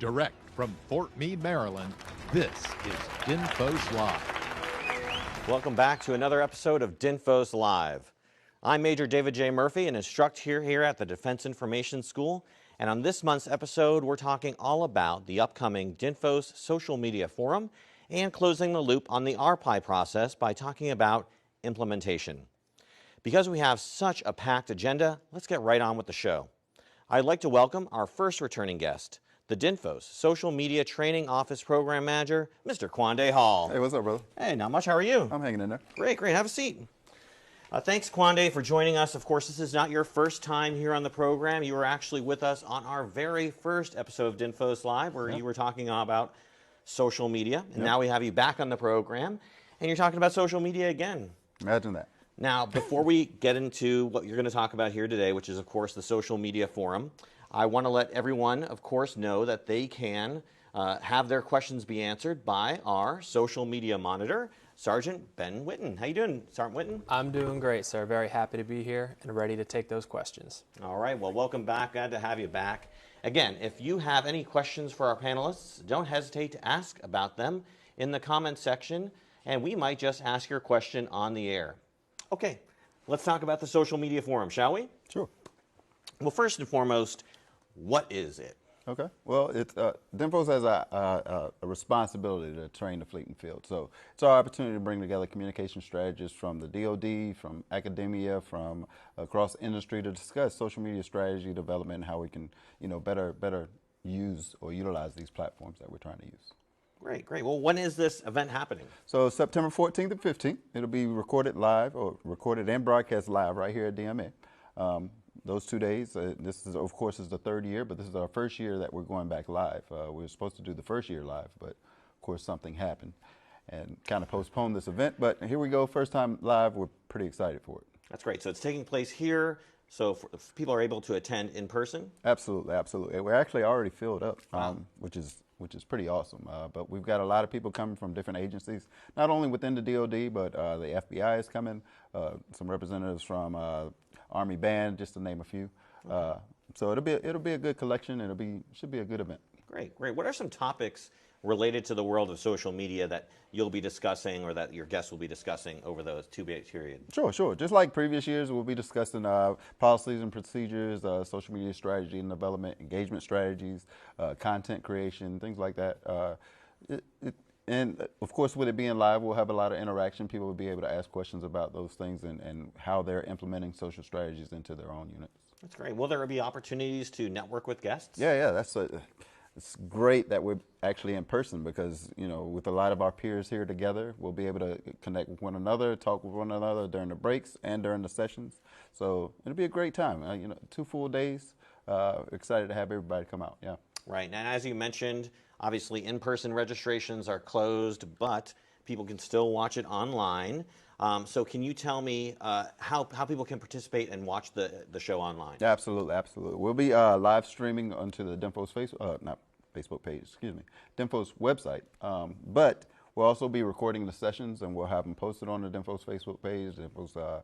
Direct from Fort Meade, Maryland, this is DINFOS Live. Welcome back to another episode of DINFOS Live. I'm Major David J. Murphy, an instructor here at the Defense Information School. And on this month's episode, we're talking all about the upcoming DINFOS Social Media Forum and closing the loop on the RPI process by talking about implementation. Because we have such a packed agenda, let's get right on with the show. I'd like to welcome our first returning guest, the DINFOS Social Media Training Office Program Manager, Mr. Kwande Hall. Hey, what's up, brother? Hey, not much. How are you? I'm hanging in there. Great, great. Have a seat. Thanks, Kwande, for joining us. Of course, this is not your first time here on the program. You were actually with us on our very first episode of DINFOS Live, where you were talking about social media. And now we have you back on the program, and you're talking about social media again. Imagine that. Now, before we get into what you're going to talk about here today, which is, of course, the Social Media Forum, I want to let everyone, of course, know that they can have their questions be answered by our social media monitor, Sergeant Ben Witten. How you doing, Sergeant Witten? I'm doing great, sir. Very happy to be here and ready to take those questions. All right. Well, welcome back. Glad to have you back. Again, if you have any questions for our panelists, don't hesitate to ask about them in the comments section, and we might just ask your question on the air. Okay, let's talk about the Social Media Forum, shall we? Sure. Well, first and foremost, what is it? Okay. Well, it's DINFOS has a responsibility to train the fleet and field. So it's our opportunity to bring together communication strategists from the DoD, from academia, from across industry to discuss social media strategy development and how we can, better use or utilize these platforms that we're trying to use. Great, great. Well, when is this event happening? So September 14th and 15th, it'll be recorded live or recorded and broadcast live right here at DMA. Those 2 days, this is, of course, is the third year, but this is our first year that we're going back live. We were supposed to do the first year live, but of course something happened and kind of postponed this event. But here we go, first time live. We're pretty excited for it. That's great. So it's taking place here, so if people are able to attend in person? Absolutely, absolutely. We're actually already filled up, which is pretty awesome. But we've got a lot of people coming from different agencies, not only within the DoD, but the FBI is coming, some representatives from Army Band, just to name a few. So it'll be a good collection. Should be a good event. Great, great. What are some topics related to the world of social media that you'll be discussing or that your guests will be discussing over those 2 day period? Sure. Just like previous years, we'll be discussing policies and procedures, social media strategy and development, engagement strategies, content creation, things like that. And of course, with it being live, we'll have a lot of interaction. People will be able to ask questions about those things and how they're implementing social strategies into their own units. That's great. Will there be opportunities to network with guests? Yeah. It's great that we're actually in person because, with a lot of our peers here together, we'll be able to connect with one another, talk with one another during the breaks and during the sessions. So it'll be a great time. 2 full days. Excited to have everybody come out. Yeah. Right. And as you mentioned, obviously in-person registrations are closed, but people can still watch it online. So can you tell me how people can participate and watch the show online? Absolutely. We'll be live streaming onto the DINFOS Facebook page, DINFOS website. But we'll also be recording the sessions and we'll have them posted on the DINFOS Facebook page, DINFOS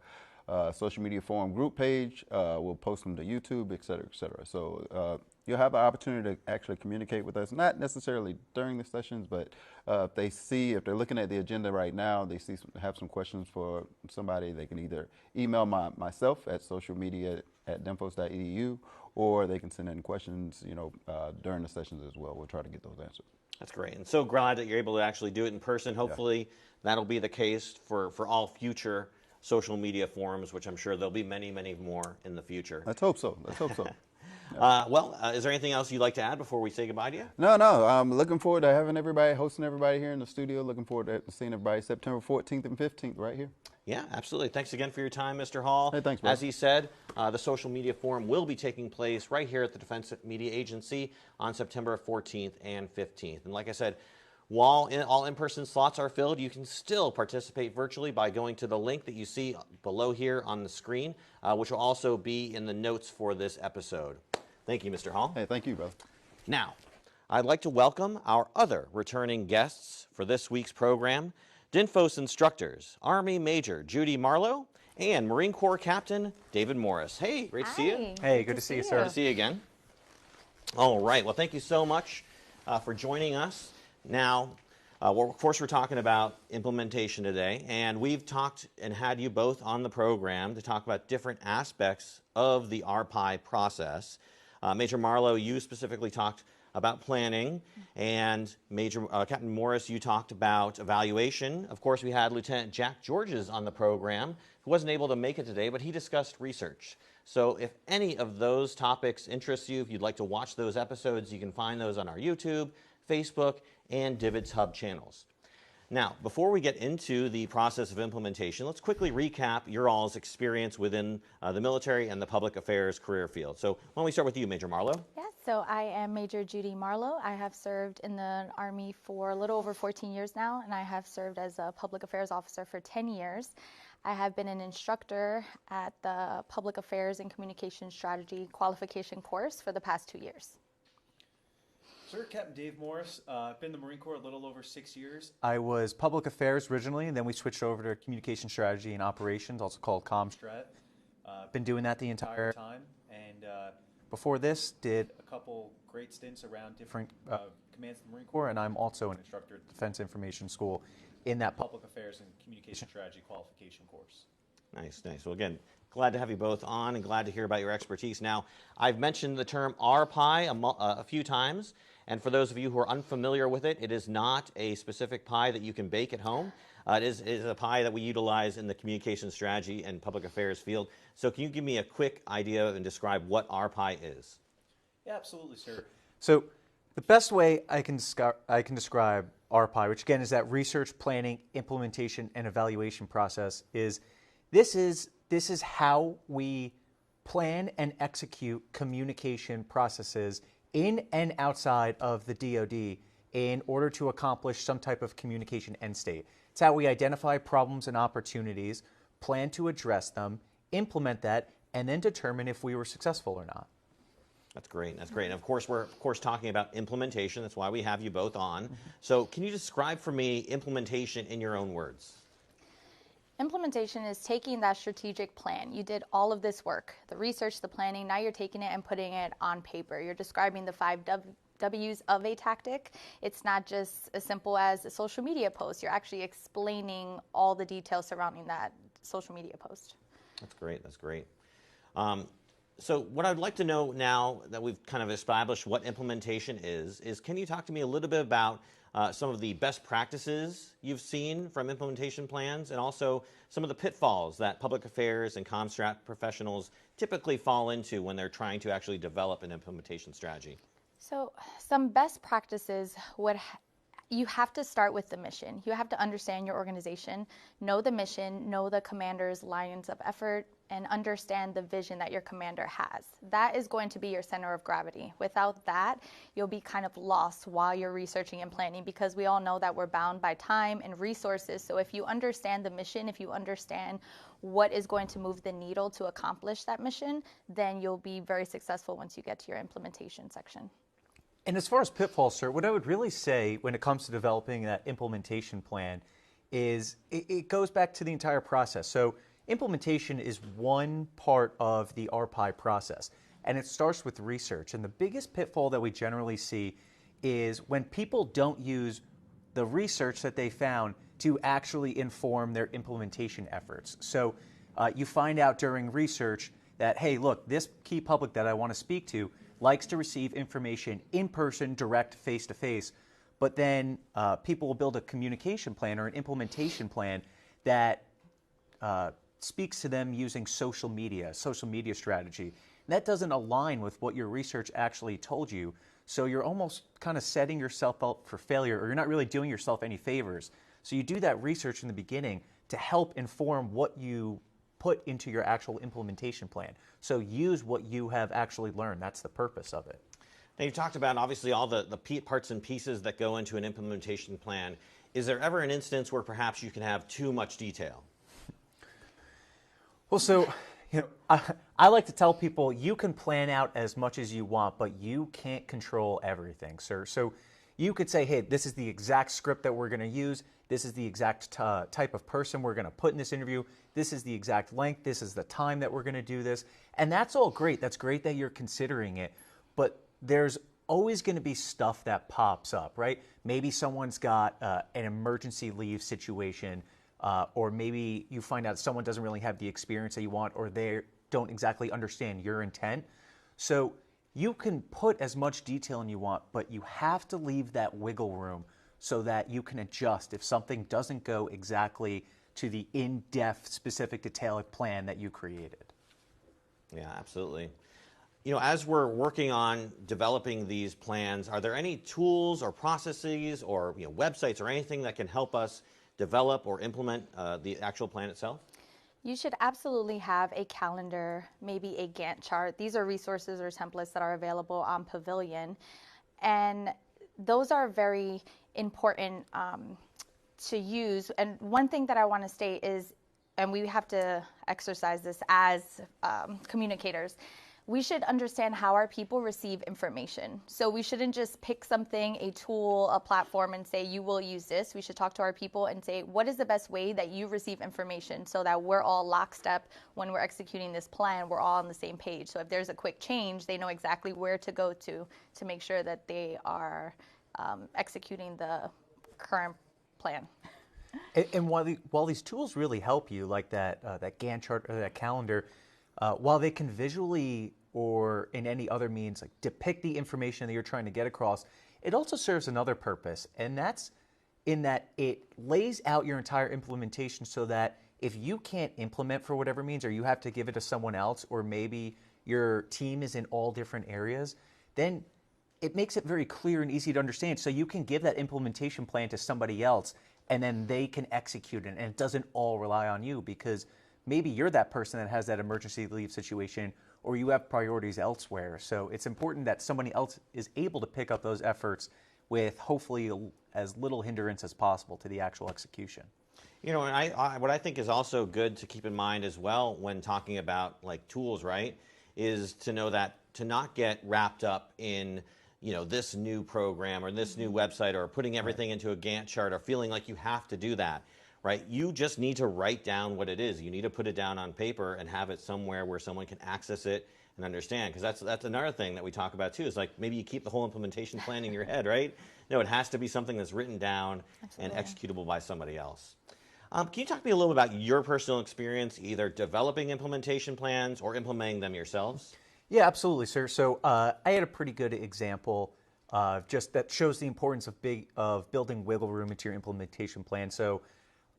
Social Media Forum group page. We'll post them to YouTube, et cetera, et cetera. So you'll have an opportunity to actually communicate with us, not necessarily during the sessions, but if they're looking at the agenda right now, they have some questions for somebody, they can either email myself at socialmedia@dinfos.edu, or they can send in questions, during the sessions as well. We'll try to get those answered. That's great. And so glad that you're able to actually do it in person. Hopefully that'll be the case for all future social media forums, which I'm sure there'll be many, many more in the future. Let's hope so. Is there anything else you'd like to add before we say goodbye to you? No. I'm looking forward to hosting everybody here in the studio. Looking forward to seeing everybody September 14th and 15th right here. Yeah, absolutely. Thanks again for your time, Mr. Hall. Hey, thanks, bro. As he said, the Social Media Forum will be taking place right here at the Defense Media Agency on September 14th and 15th. And like I said, while all in-person slots are filled, you can still participate virtually by going to the link that you see below here on the screen, which will also be in the notes for this episode. Thank you, Mr. Hall. Hey, thank you, brother. Now, I'd like to welcome our other returning guests for this week's program, DINFOS instructors, Army Major Judy Marlowe and Marine Corps Captain David Morris. Hey, great to see you. Hey, good to see you, sir. Good to see you again. All right. Well, thank you so much for joining us. Now, of course, we're talking about implementation today, and we've talked and had you both on the program to talk about different aspects of the RPI process. Major Marlowe, you specifically talked about planning, and Captain Morris, you talked about evaluation. Of course, we had Lieutenant Jack Georges on the program, who wasn't able to make it today, but he discussed research. So if any of those topics interest you, if you'd like to watch those episodes, you can find those on our YouTube, Facebook, and Divots Hub channels. Now, before we get into the process of implementation, let's quickly recap your all's experience within the military and the public affairs career field. So why don't we start with you, Major Marlowe? Yeah, so I am Major Judy Marlowe. I have served in the Army for a little over 14 years now, and I have served as a public affairs officer for 10 years. I have been an instructor at the Public Affairs and Communication Strategy qualification course for the past 2 years. Sir, Captain Dave Morris. I've been in the Marine Corps a little over 6 years. I was public affairs originally, and then we switched over to communication strategy and operations, also called ComStrat. Been doing that the entire time, and before this, did a couple great stints around different commands of the Marine Corps, and I'm also an instructor at Defense Information School in that public affairs and communication strategy qualification course. Nice, nice. Well, again, glad to have you both on and glad to hear about your expertise. Now, I've mentioned the term RPI a few times, and for those of you who are unfamiliar with it, it is not a specific pie that you can bake at home. It is a pie that we utilize in the communication strategy and public affairs field. So can you give me a quick idea and describe what RPI is? Yeah, absolutely, sir. So the best way I can describe RPI, which again is that research, planning, implementation, and evaluation process, is this is how we plan and execute communication processes in and outside of the DoD in order to accomplish some type of communication end state. It's how we identify problems and opportunities, plan to address them, implement that, and then determine if we were successful or not. That's great. That's great. And of course, we're talking about implementation. That's why we have you both on. So can you describe for me implementation in your own words? Implementation is taking that strategic plan. You did all of this work, the research, the planning, now you're taking it and putting it on paper. You're describing the 5 W's of a tactic. It's not just as simple as a social media post. You're actually explaining all the details surrounding that social media post. That's great. That's great. So what I'd like to know now that we've kind of established what implementation is can you talk to me a little bit about some of the best practices you've seen from implementation plans and also some of the pitfalls that public affairs and ComStrat professionals typically fall into when they're trying to actually develop an implementation strategy? So some best practices you have to start with the mission. You have to understand your organization, know the mission, know the commander's lines of effort, and understand the vision that your commander has. That is going to be your center of gravity. Without that, you'll be kind of lost while you're researching and planning because we all know that we're bound by time and resources. So if you understand the mission, if you understand what is going to move the needle to accomplish that mission, then you'll be very successful once you get to your implementation section. And as far as pitfalls, sir, what I would really say when it comes to developing that implementation plan is it goes back to the entire process. So implementation is one part of the RPI process, and it starts with research. And the biggest pitfall that we generally see is when people don't use the research that they found to actually inform their implementation efforts. So you find out during research that, hey, look, this key public that I want to speak to likes to receive information in person, direct, face-to-face, but then people will build a communication plan or an implementation plan that speaks to them using social media strategy. And that doesn't align with what your research actually told you, so you're almost kind of setting yourself up for failure, or you're not really doing yourself any favors. So you do that research in the beginning to help inform what you put into your actual implementation plan. So use what you have actually learned. That's the purpose of it. Now, you talked about, obviously, all the parts and pieces that go into an implementation plan. Is there ever an instance where perhaps you can have too much detail? Well, so I like to tell people you can plan out as much as you want, but you can't control everything, sir. So you could say, hey, this is the exact script that we're going to use. This is the exact type of person we're going to put in this interview. This is the exact length. This is the time that we're going to do this. And that's all great. That's great that you're considering it. But there's always going to be stuff that pops up, right? Maybe someone's got an emergency leave situation, or maybe you find out someone doesn't really have the experience that you want, or they don't exactly understand your intent. So you can put as much detail in you want, but you have to leave that wiggle room so that you can adjust if something doesn't go exactly to the in-depth, specific, detailed plan that you created. Yeah, absolutely. You know, as we're working on developing these plans, are there any tools or processes or websites or anything that can help us develop or implement the actual plan itself? You should absolutely have a calendar, maybe a Gantt chart. These are resources or templates that are available on Pavilion. And those are very important to use. And one thing that I want to state is, and we have to exercise this as communicators, we should understand how our people receive information. So we shouldn't just pick something, a tool, a platform, and say, you will use this. We should talk to our people and say, what is the best way that you receive information so that we're all lockstep when we're executing this plan, we're all on the same page. So if there's a quick change, they know exactly where to go to make sure that they are executing the current plan. And while these tools really help you, like that Gantt chart or that calendar, while they can visually or in any other means like depict the information that you're trying to get across, it also serves another purpose, and that's in that it lays out your entire implementation so that if you can't implement for whatever means, or you have to give it to someone else, or maybe your team is in all different areas, then it makes it very clear and easy to understand. So you can give that implementation plan to somebody else, and then they can execute it, and it doesn't all rely on you, because maybe you're that person that has that emergency leave situation, or you have priorities elsewhere. So it's important that somebody else is able to pick up those efforts with hopefully as little hindrance as possible to the actual execution. You know, and what I think is also good to keep in mind as well when talking about like tools, right, is to know that to not get wrapped up in this new program or this new website or putting everything into a Gantt chart or feeling like you have to do that. Right? You just need to write down what it is. You need to put it down on paper and have it somewhere where someone can access it and understand. Because that's another thing that we talk about too, is like maybe you keep the whole implementation plan in your head, right? No, it has to be something that's written down and executable by somebody else. Can you talk to me a little bit about your personal experience, either developing implementation plans or implementing them yourselves? Yeah, absolutely, sir. So I had a pretty good example just that shows the importance of building wiggle room into your implementation plan. So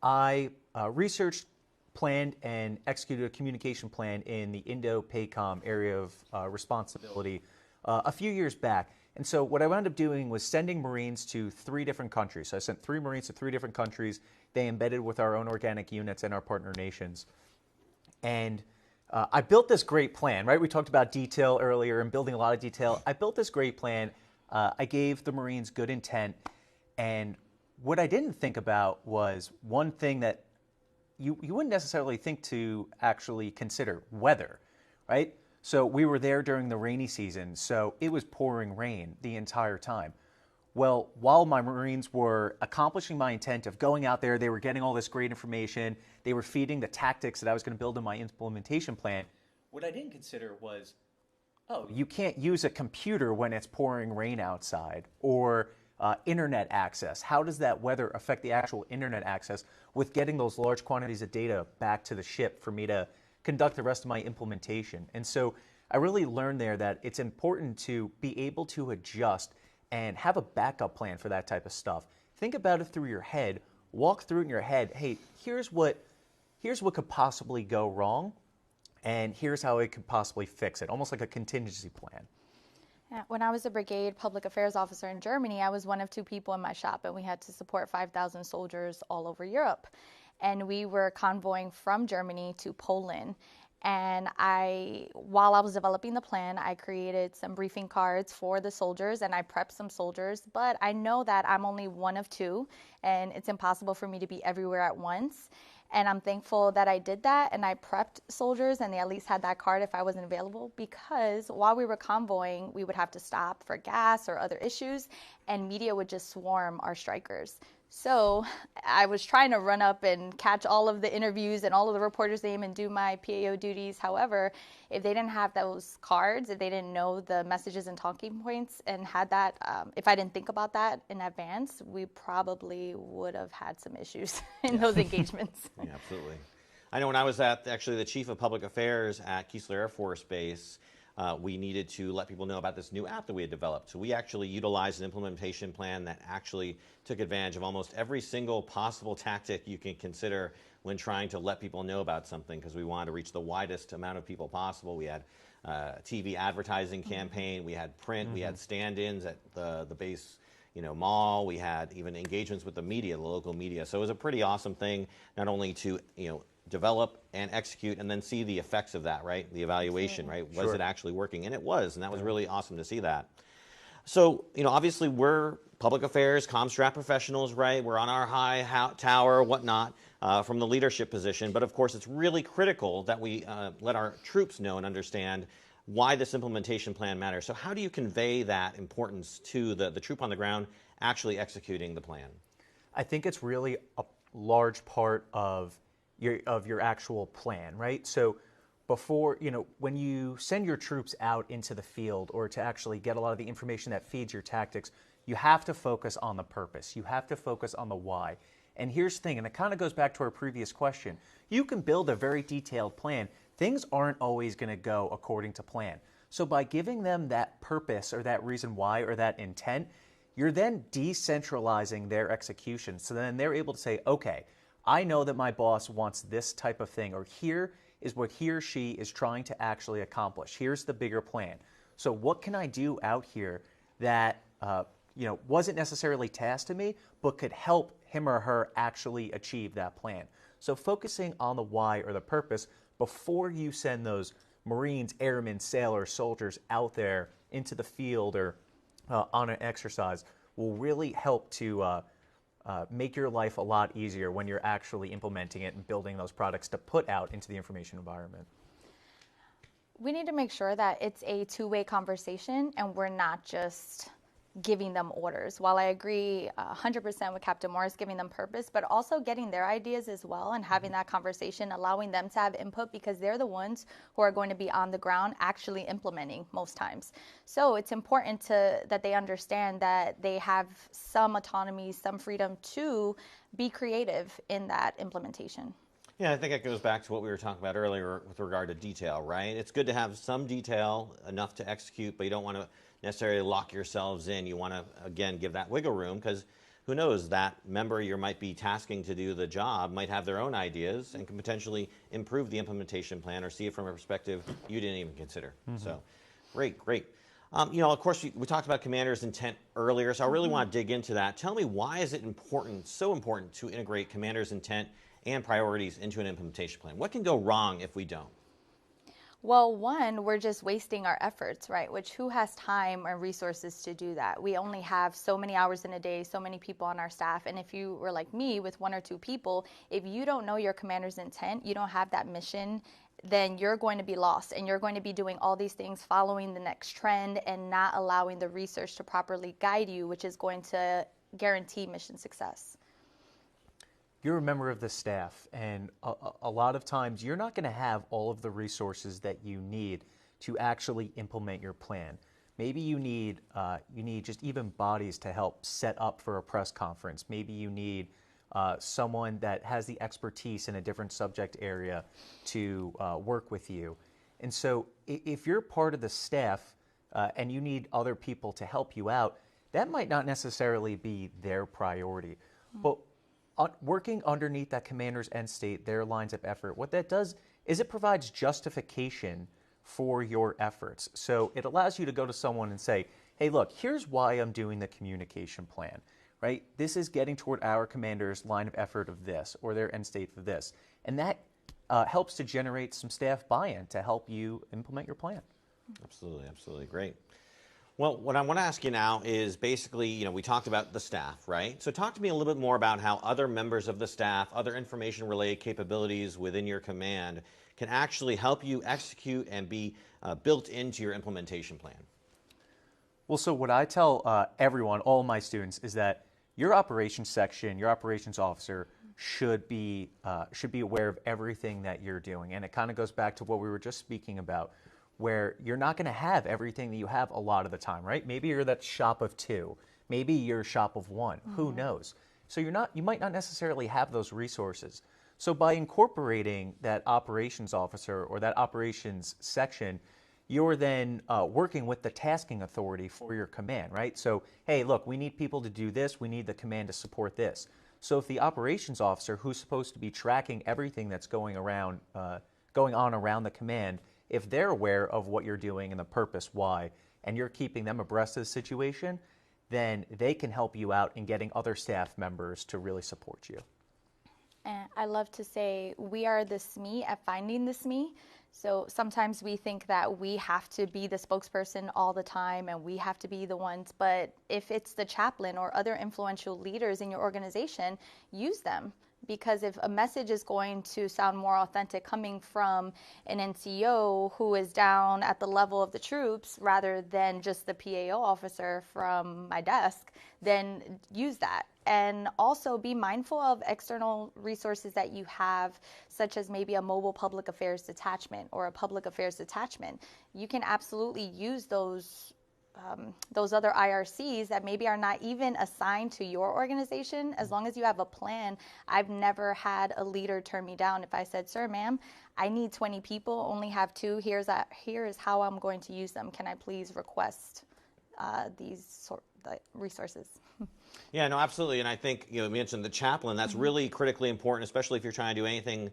I researched, planned, and executed a communication plan in the Indo-PACOM area of responsibility a few years back. And so what I wound up doing was sending Marines to 3 different countries. So I sent 3 Marines to 3 different countries. They embedded with our own organic units and our partner nations. And I built this great plan, right? We talked about detail earlier and building a lot of detail. I built this great plan. I gave the Marines good intent, and what I didn't think about was one thing that you wouldn't necessarily think to actually consider: weather, right? So we were there during the rainy season, so it was pouring rain the entire time. Well, while my Marines were accomplishing my intent of going out there, they were getting all this great information, they were feeding the tactics that I was going to build in my implementation plan, what I didn't consider was, you can't use a computer when it's pouring rain outside, or internet access. How does that weather affect the actual internet access with getting those large quantities of data back to the ship for me to conduct the rest of my implementation? And so I really learned there that it's important to be able to adjust and have a backup plan for that type of stuff. Think about it through your head, walk through it in your head. Hey, here's what could possibly go wrong, and here's how it could possibly fix it, almost like a contingency plan. Yeah, when I was a brigade public affairs officer in Germany, I was one of 2 people in my shop, and we had to support 5,000 soldiers all over Europe. And we were convoying from Germany to Poland. And while I was developing the plan, I created some briefing cards for the soldiers, and I prepped some soldiers. But I know that I'm only one of 2, and it's impossible for me to be everywhere at once. And I'm thankful that I did that, and I prepped soldiers, and they at least had that card if I wasn't available, because while we were convoying, we would have to stop for gas or other issues, and media would just swarm our strikers. So I was trying to run up and catch all of the interviews and all of the reporters' name and do my PAO duties. However, if they didn't have those cards, if they didn't know the messages and talking points and had that, if I didn't think about that in advance, we probably would have had some issues in those engagements. Yeah, absolutely. I know when I was actually the chief of public affairs at Keesler Air Force Base, we needed to let people know about this new app that we had developed. So we actually utilized an implementation plan that actually took advantage of almost every single possible tactic you can consider when trying to let people know about something, because we wanted to reach the widest amount of people possible. We had a TV advertising campaign, we had print, we had stand-ins at the base mall, we had even engagements with the media, the local media. So it was a pretty awesome thing, not only to develop and execute and then see the effects of that, right? The evaluation, right? Was it actually working? And it was, and that was really awesome to see that. So, obviously we're public affairs, comm-strat professionals, right? We're on our high tower, whatnot, from the leadership position. But of course, it's really critical that we let our troops know and understand why this implementation plan matters. So how do you convey that importance to the troop on the ground actually executing the plan? I think it's really a large part of your actual plan, right? So before, when you send your troops out into the field or to actually get a lot of the information that feeds your tactics, you have to focus on the purpose. You have to focus on the why. And here's the thing, and it kind of goes back to our previous question. You can build a very detailed plan. Things aren't always going to go according to plan. So by giving them that purpose or that reason why or that intent, you're then decentralizing their execution. So then they're able to say, okay, I know that my boss wants this type of thing, or here is what he or she is trying to actually accomplish. Here's the bigger plan. So what can I do out here that wasn't necessarily tasked to me, but could help him or her actually achieve that plan? So focusing on the why or the purpose before you send those Marines, airmen, sailors, soldiers out there into the field or on an exercise will really help to make your life a lot easier when you're actually implementing it and building those products to put out into the information environment. We need to make sure that it's a two-way conversation and we're not just giving them orders. While I agree 100% with Captain Morris, giving them purpose, but also getting their ideas as well and having that conversation, allowing them to have input, because they're the ones who are going to be on the ground actually implementing most times. So it's important that they understand that they have some autonomy, some freedom to be creative in that implementation. Yeah, I think it goes back to what we were talking about earlier with regard to detail, right? It's good to have some detail, enough to execute, but you don't want to necessarily lock yourselves in. You want to, again, give that wiggle room, because who knows, that member you might be tasking to do the job might have their own ideas and can potentially improve the implementation plan or see it from a perspective you didn't even consider. So, great. Of course, we talked about commander's intent earlier, so I really want to dig into that. Tell me, why is it so important to integrate commander's intent and priorities into an implementation plan? What can go wrong if we don't? Well, one, we're just wasting our efforts, right? Which, who has time or resources to do that? We only have so many hours in a day, so many people on our staff. And if you were like me with one or two people, if you don't know your commander's intent, you don't have that mission, then you're going to be lost and you're going to be doing all these things, following the next trend and not allowing the research to properly guide you, which is going to guarantee mission success. You're a member of the staff, and a lot of times you're not going to have all of the resources that you need to actually implement your plan. Maybe you need just even bodies to help set up for a press conference. Maybe you need someone that has the expertise in a different subject area to work with you. And so if you're part of the staff and you need other people to help you out, that might not necessarily be their priority. But working underneath that commander's end state, their lines of effort, what that does is it provides justification for your efforts. So it allows you to go to someone and say, hey, look, here's why I'm doing the communication plan, right? This is getting toward our commander's line of effort of this or their end state for this. And that helps to generate some staff buy-in to help you implement your plan. Absolutely. Great. Well, what I want to ask you now is basically, we talked about the staff, right? So talk to me a little bit more about how other members of the staff, other information-related capabilities within your command can actually help you execute and be built into your implementation plan. Well, so what I tell everyone, all my students, is that your operations section, your operations officer should be aware of everything that you're doing. And it kind of goes back to what we were just speaking about, where you're not going to have everything that you have a lot of the time, right? Maybe you're that shop of two, maybe you're a shop of one, who knows? So you might not necessarily have those resources. So by incorporating that operations officer or that operations section, you're then working with the tasking authority for your command, right? So, hey, look, we need people to do this. We need the command to support this. So if the operations officer, who's supposed to be tracking everything that's going on around the command, if they're aware of what you're doing and the purpose why, and you're keeping them abreast of the situation, then they can help you out in getting other staff members to really support you. And I love to say we are the SME at finding the SME. So sometimes we think that we have to be the spokesperson all the time and we have to be the ones, but if it's the chaplain or other influential leaders in your organization, use them. Because if a message is going to sound more authentic coming from an NCO who is down at the level of the troops rather than just the PAO officer from my desk, then use that. And also be mindful of external resources that you have, such as maybe a mobile public affairs detachment or a public affairs detachment. You can absolutely use those other IRCs that maybe are not even assigned to your organization, as long as you have a plan. I've never had a leader turn me down if I said, sir, ma'am, I need 20 people, only have 2. Here is how I'm going to use them. Can I please request these resources? Yeah, no, absolutely. And I think, you mentioned the chaplain. That's really critically important, especially if you're trying to do anything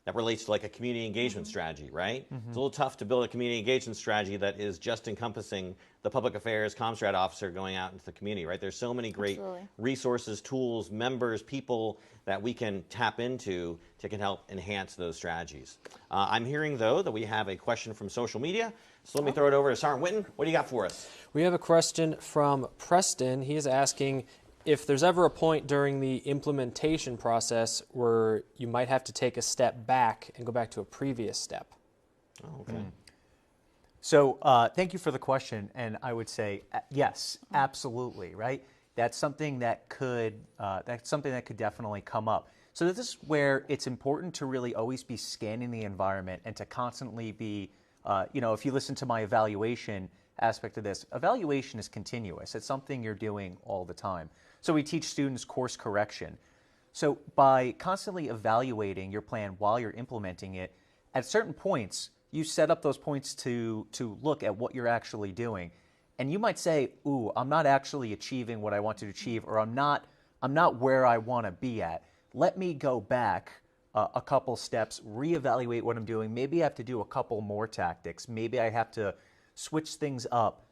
that relates to like a community engagement strategy, right? It's a little tough to build a community engagement strategy that is just encompassing the public affairs commstrat officer going out into the community, right? There's so many great resources, tools, members, people that we can tap into to can help enhance those strategies. I'm hearing, though, that we have a question from social media. So let me throw it over to Sergeant Witten. What do you got for us? We have a question from Preston. He is asking if there's ever a point during the implementation process where you might have to take a step back and go back to a previous step. Oh, okay. So thank you for the question, and I would say yes, absolutely, right? That's something that could definitely come up. So this is where it's important to really always be scanning the environment and to constantly be, if you listen to my evaluation aspect of this, evaluation is continuous. It's something you're doing all the time. So we teach students course correction. So by constantly evaluating your plan while you're implementing it, at certain points, you set up those points to look at what you're actually doing. And you might say, ooh, I'm not actually achieving what I want to achieve, or I'm not where I want to be at. Let me go back a couple steps, reevaluate what I'm doing. Maybe I have to do a couple more tactics. Maybe I have to switch things up.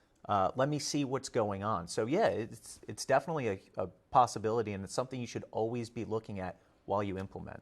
Let me see what's going on. So yeah, it's definitely a possibility, and it's something you should always be looking at while you implement.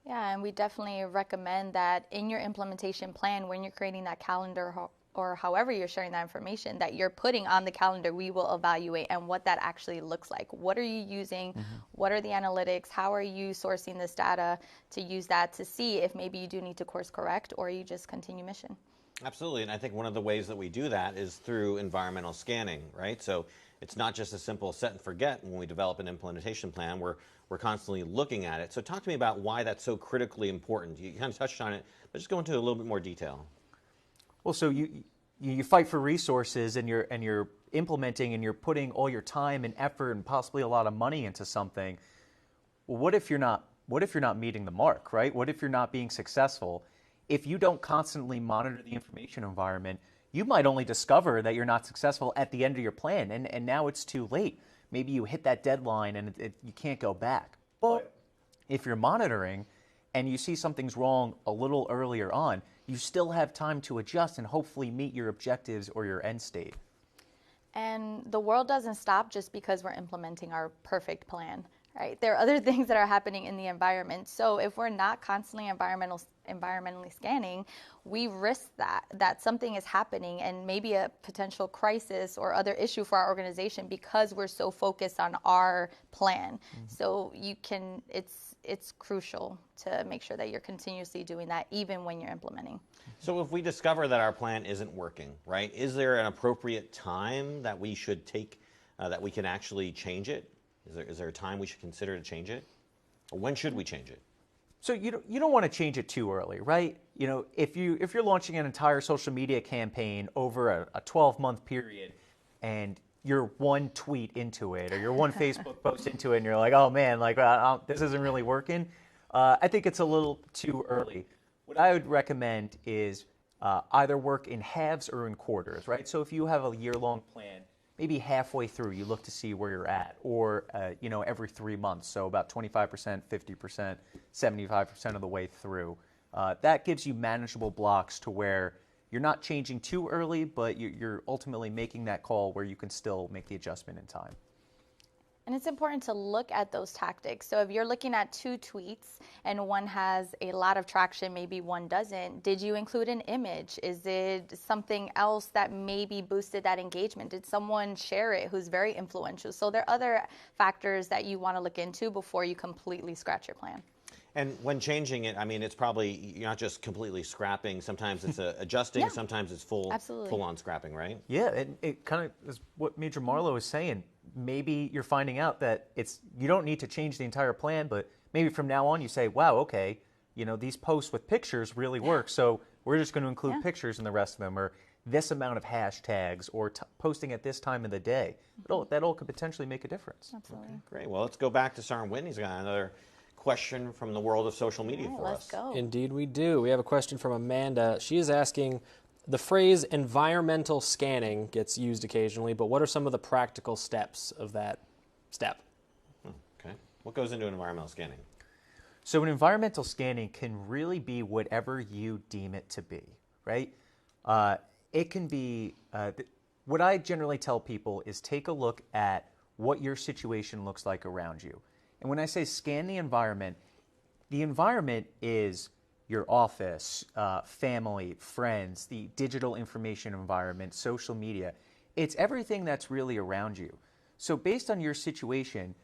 Yeah, and we definitely recommend that in your implementation plan, when you're creating that calendar or however you're sharing that information, that you're putting on the calendar, we will evaluate and what that actually looks like. What are you using? What are the analytics? How are you sourcing this data to use that to see if maybe you do need to course correct or you just continue mission? Absolutely, and I think one of the ways that we do that is through environmental scanning, right? So it's not just a simple set and forget when we develop an implementation plan. We're constantly looking at it. So talk to me about why that's so critically important. You kind of touched on it, but just go into a little bit more detail. Well, so you fight for resources, and you're implementing, and you're putting all your time and effort and possibly a lot of money into something. Well, what if you're not meeting the mark, right? What if you're not being successful? If you don't constantly monitor the information environment, you might only discover that you're not successful at the end of your plan, and now it's too late. Maybe you hit that deadline and you can't go back. But if you're monitoring and you see something's wrong a little earlier on, you still have time to adjust and hopefully meet your objectives or your end state. And the world doesn't stop just because we're implementing our perfect plan, right? There are other things that are happening in the environment. So if we're not constantly environmentally scanning, we risk that something is happening and maybe a potential crisis or other issue for our organization because we're so focused on our plan. So it's crucial to make sure that you're continuously doing that even when you're implementing. So if we discover that our plan isn't working, right, is there an appropriate time that we should take that we can actually change it? Is there a time we should consider to change it? Or when should we change it? So you don't want to change it too early, right? You know, if you're launching an entire social media campaign over a 12-month period, and you're one tweet into it or you're one Facebook post into it, and you're like, oh man, like this isn't really working. I think it's a little too early. What I would recommend is either work in halves or in quarters, right? So if you have a year-long plan, maybe halfway through you look to see where you're at, or every 3 months, so about 25%, 50%, 75% of the way through. That gives you manageable blocks to where you're not changing too early, but you're ultimately making that call where you can still make the adjustment in time. And it's important to look at those tactics. So if you're looking at 2 tweets and one has a lot of traction, maybe one doesn't, did you include an image? Is it something else that maybe boosted that engagement? Did someone share it who's very influential? So there are other factors that you want to look into before you completely scratch your plan. And when changing it, I mean, it's probably, you're not just completely scrapping. Sometimes it's adjusting, Yeah. sometimes it's full-on scrapping, right? Yeah, and it kind of is what Major Marlowe is saying. Maybe you're finding out that you don't need to change the entire plan, but maybe from now on you say, wow, okay, these posts with pictures really work, so we're just going to include pictures in the rest of them, or this amount of hashtags, or posting at this time of the day. That all could potentially make a difference. Absolutely. Okay, great. Well, let's go back to Sergeant Whitney's got another question from the world of social media for us. Let's go. Indeed we do. We have a question from Amanda. She is asking, the phrase environmental scanning gets used occasionally, but what are some of the practical steps of that step? Okay. What goes into environmental scanning? So an environmental scanning can really be whatever you deem it to be, right? It can be, what I generally tell people is take a look at what your situation looks like around you. And when I say scan the environment is your office, family, friends, the digital information environment, social media. It's everything that's really around you. So based on your situation,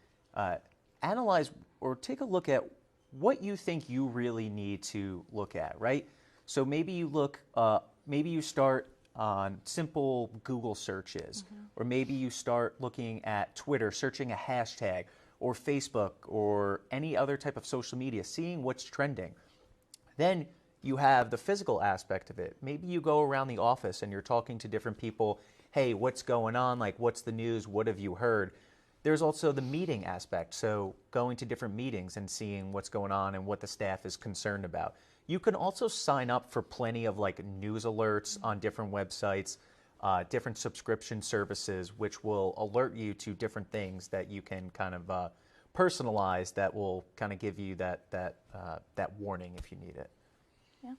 analyze or take a look at what you think you really need to look at, right? So maybe you start on simple Google searches, or maybe you start looking at Twitter, searching a hashtag, or Facebook, or any other type of social media, seeing what's trending. Then you have the physical aspect of it. Maybe you go around the office and you're talking to different people. Hey, what's going on? Like, what's the news? What have you heard? There's also the meeting aspect. So going to different meetings and seeing what's going on and what the staff is concerned about. You can also sign up for plenty of like news alerts on different websites, different subscription services, which will alert you to different things that you can kind of personalize that will kind of give you that warning if you need it. Yeah.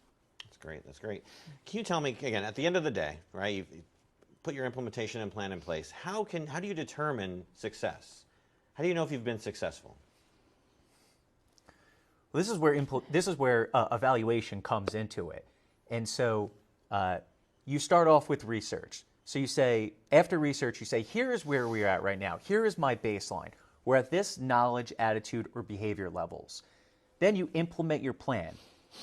That's great. That's great. Can you tell me, again, at the end of the day, right, you put your implementation and plan in place, how do you determine success? How do you know if you've been successful? Well, this is where evaluation comes into it. And so you start off with research. So you say, after research, you say, here is where we're at right now. Here is my baseline. We're at this knowledge, attitude, or behavior levels. Then you implement your plan.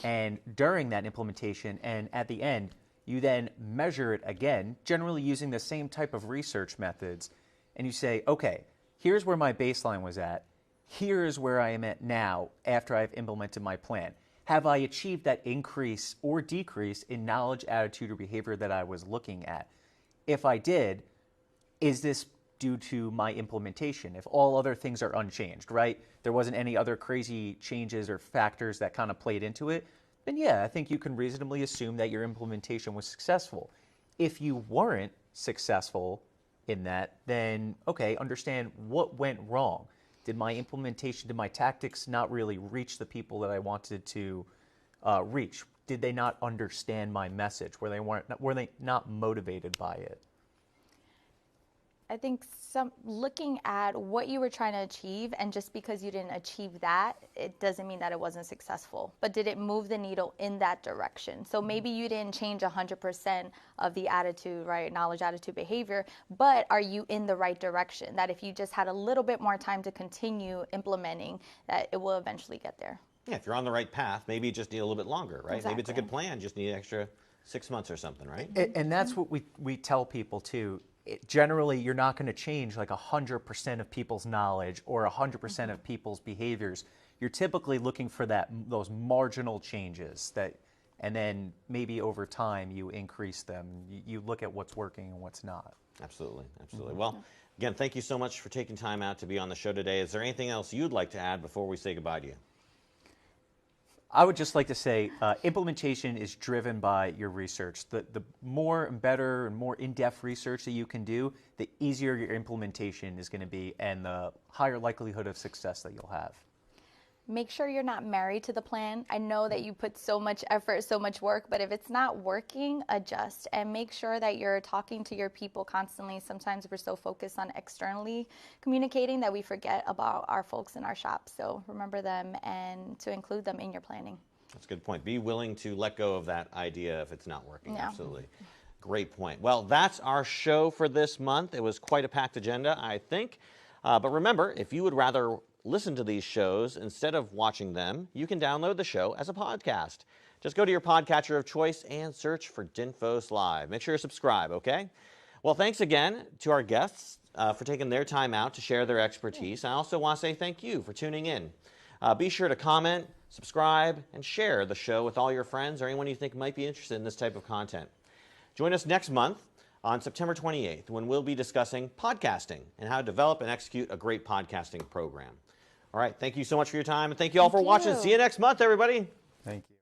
And during that implementation and at the end, you then measure it again, generally using the same type of research methods. And you say, okay, here's where my baseline was at. Here is where I am at now after I've implemented my plan. Have I achieved that increase or decrease in knowledge, attitude, or behavior that I was looking at? If I did, is this due to my implementation? If all other things are unchanged, right? There wasn't any other crazy changes or factors that kind of played into it, then yeah, I think you can reasonably assume that your implementation was successful. If you weren't successful in that, then okay, understand what went wrong. Did my implementation, did my tactics not really reach the people that I wanted to reach? Did they not understand my message? Were they not motivated by it? I think looking at what you were trying to achieve, and just because you didn't achieve that, it doesn't mean that it wasn't successful. But did it move the needle in that direction? So maybe you didn't change 100% of the attitude, right? Knowledge, attitude, behavior, but are you in the right direction? That if you just had a little bit more time to continue implementing, that it will eventually get there. Yeah, if you're on the right path, maybe you just need a little bit longer, right? Exactly. Maybe it's a good plan, just need an extra 6 months or something, right? And that's what we tell people too. generally you're not going to change like 100% of people's knowledge or 100% of people's behaviors. You're typically looking for those marginal changes and then maybe over time you increase them. You look at what's working and what's not. Absolutely, absolutely. Well, again, thank you so much for taking time out to be on the show today. Is there anything else you'd like to add before we say goodbye to you? I would just like to say implementation is driven by your research. The more and better and more in-depth research that you can do, the easier your implementation is going to be and the higher likelihood of success that you'll have. Make sure you're not married to the plan. I know that you put so much effort, so much work, but if it's not working, adjust and make sure that you're talking to your people constantly. Sometimes we're so focused on externally communicating that we forget about our folks in our shop. So remember them and to include them in your planning. That's a good point. Be willing to let go of that idea if it's not working. Yeah. Absolutely. Great point. Well, that's our show for this month. It was quite a packed agenda, I think. But remember, if you would rather listen to these shows instead of watching them, you can download the show as a podcast. Just go to your podcatcher of choice and search for DINFOS Live. Make sure to subscribe, okay? Well, thanks again to our guests for taking their time out to share their expertise. I also want to say thank you for tuning in. Be sure to comment, subscribe, and share the show with all your friends or anyone you think might be interested in this type of content. Join us next month on September 28th when we'll be discussing podcasting and how to develop and execute a great podcasting program. All right, thank you so much for your time, and thank you all for watching. See you next month, everybody. Thank you.